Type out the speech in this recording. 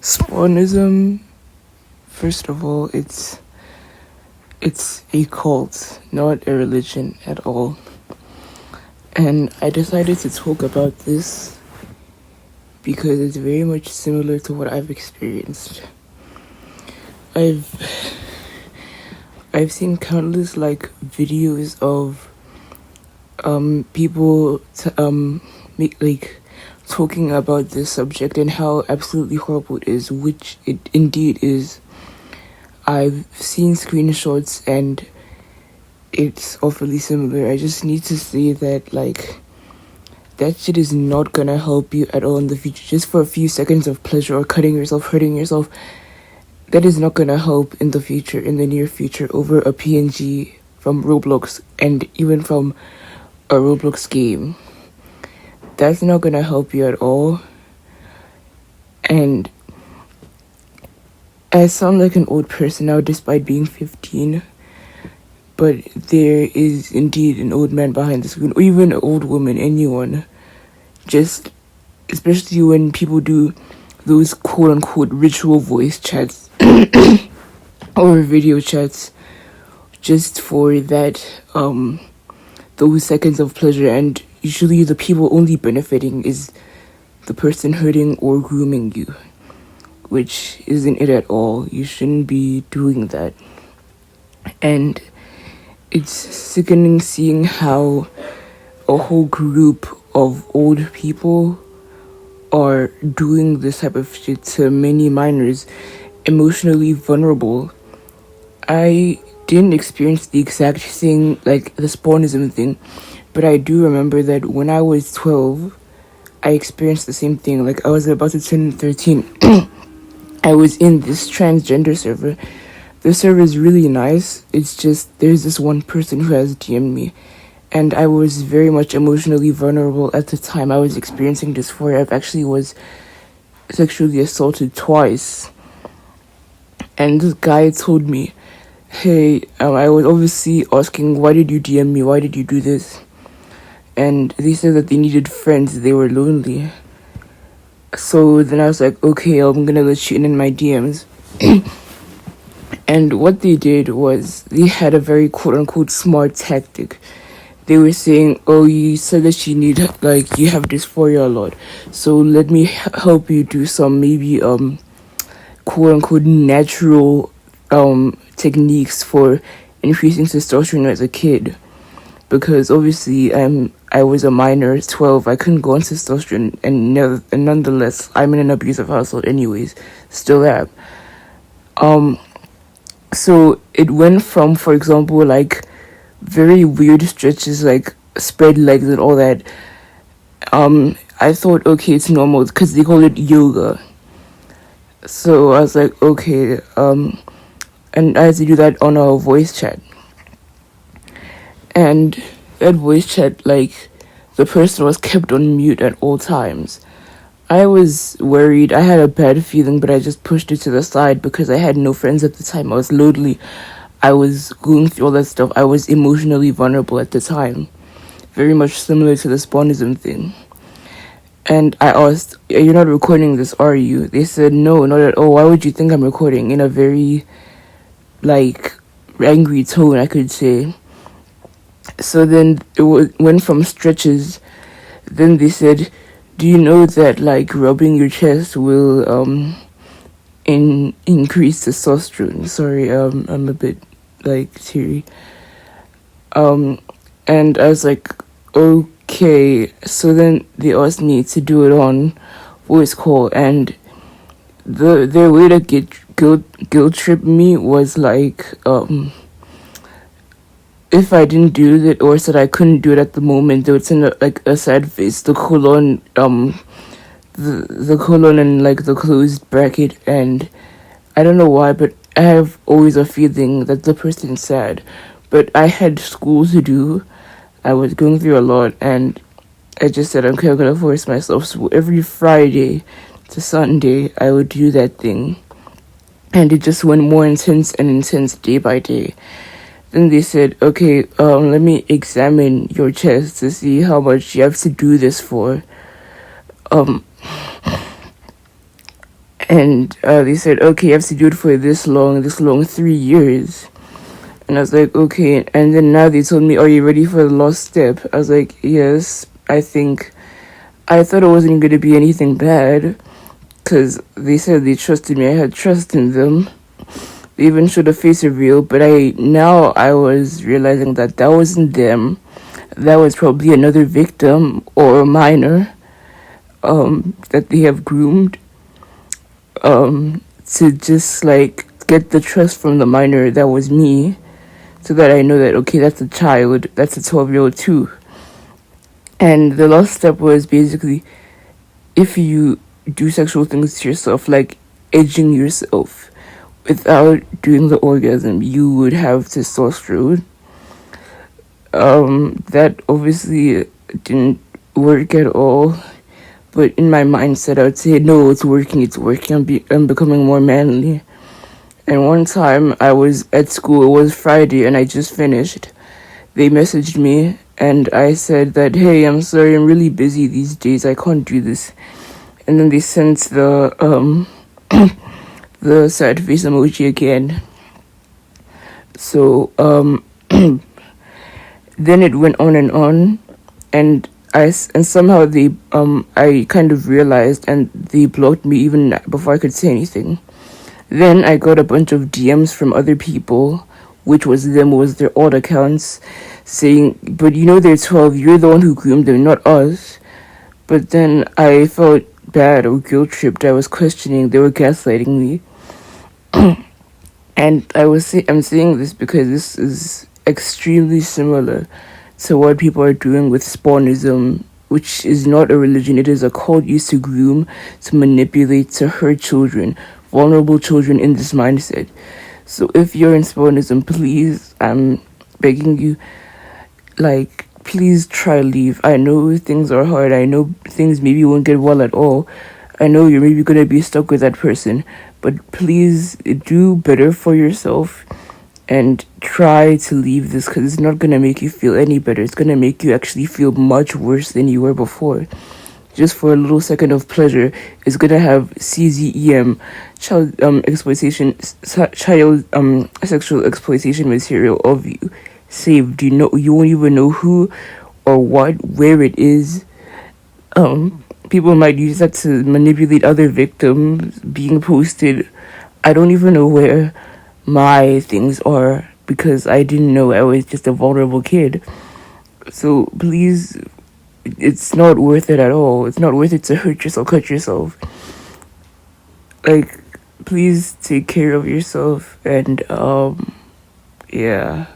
Spawnism, first of all, it's a cult, not a religion at all. And I decided to talk about this because it's very much similar to what I've experienced. I've seen countless videos of people talking about this subject and how absolutely horrible it is, which it indeed is. I've seen screenshots and it's awfully similar. I just need to say that that shit is not gonna help you at all in the future. Just for a few seconds of pleasure or cutting yourself, hurting yourself, that is not gonna help in the future, in the near future, over a PNG from Roblox and even from a Roblox game. That's not gonna help you at all. And I sound like an old person now despite being 15, but there is indeed an old man behind the screen, or even an old woman, anyone. Just, especially when people do those quote-unquote ritual voice chats or video chats just for that, those seconds of pleasure, and usually the people only benefiting is the person hurting or grooming you, which isn't it at all. You shouldn't be doing that. And it's sickening seeing how a whole group of old people are doing this type of shit to many minors, emotionally vulnerable. I didn't experience the exact thing, like the spawnism thing, but I do remember that when I was 12, I experienced the same thing. I was about to turn 13. I was in this transgender server. The server is really nice. It's just there's this one person who has DM'd me, and I was very much emotionally vulnerable at the time. I was experiencing dysphoria. I actually was sexually assaulted twice, and this guy told me, hey, I was obviously asking, why did you DM me? Why did you do this? And they said that they needed friends. They were lonely. So then I was like, okay, I'm gonna let you in my DMs. And what they did was they had a very quote-unquote smart tactic. They were saying, oh, you said that you need, you have dysphoria a lot, so let me help you do some maybe quote-unquote natural techniques for increasing testosterone as a kid, because obviously I was a minor, 12. I couldn't go on testosterone, and nonetheless I'm in an abusive household anyways, still am. So it went from, for example, very weird stretches, like spread legs and all that. I thought, okay, it's normal because they call it yoga. So I was like, okay, and I had to do that on a voice chat. And that voice chat, the person was kept on mute at all times. I was worried. I had a bad feeling, but I just pushed it to the side because I had no friends at the time. I was lonely. I was going through all that stuff. I was emotionally vulnerable at the time. Very much similar to the spawnism thing. And I asked, you're not recording this, are you? They said, no, not at all. Why would you think I'm recording? In a very, angry tone, I could say. So then it went from stretches. Then they said, do you know that rubbing your chest will increase testosterone? Sorry, I'm a bit teary. And I was like, okay. So then they asked me to do it on voice call, and their way to guilt trip me was if I didn't do it or said I couldn't do it at the moment, they would send a sad face, the colon, the colon and the closed bracket, and I don't know why, but I have always a feeling that the person's sad. But I had school to do. I was going through a lot, and I just said, okay, I'm gonna force myself. So every Friday to Sunday, I would do that thing, and it just went more intense and intense day by day. Then they said, okay, let me examine your chest to see how much you have to do this for. And they said, okay, you have to do it for this long, 3 years. And I was like, okay. And then now they told me, are you ready for the last step? I was like, yes, I think. I thought it wasn't going to be anything bad, because they said they trusted me. I had trust in them. They even showed a face reveal, but I was realizing that wasn't them. That was probably another victim or a minor that they have groomed to just like get the trust from the minor that was me, so that I know that, okay, that's a child, that's a 12-year-old too. And the last step was basically, if you do sexual things to yourself, like edging yourself without doing the orgasm, you would have testosterone. That obviously didn't work at all, but in my mindset, I would say, no, it's working. I'm becoming more manly. And one time I was at school, it was Friday, and I just finished. They messaged me, and I said that, hey, I'm sorry, I'm really busy these days, I can't do this. And then they sent the the sad face emoji again. So then it went on, and somehow I kind of realized, and they blocked me even before I could say anything. Then I got a bunch of DMs from other people, which was their odd accounts, saying, but they're 12, you're the one who groomed them, not us. But then I felt bad or guilt tripped. I was questioning, they were gaslighting me. And I'm saying this because this is extremely similar to what people are doing with spawnism, which is not a religion. It is a cult used to groom, to manipulate, to hurt children, vulnerable children in this mindset. So if you're in spawnism, please, I'm begging you, like, please try leave. I know things are hard. I know things maybe won't get well at all. I know you're maybe going to be stuck with that person, but please do better for yourself and try to leave this, because it's not going to make you feel any better. It's going to make you actually feel much worse than you were before. Just for a little second of pleasure, it's going to have CZEM, child exploitation, child sexual exploitation material of you saved. You won't even know who or what, where it is. People might use that to manipulate other victims being posted. I don't even know where my things are, because I didn't know. I was just a vulnerable kid. So please, it's not worth it at all. It's not worth it to hurt yourself, cut yourself. Like, please take care of yourself, and yeah.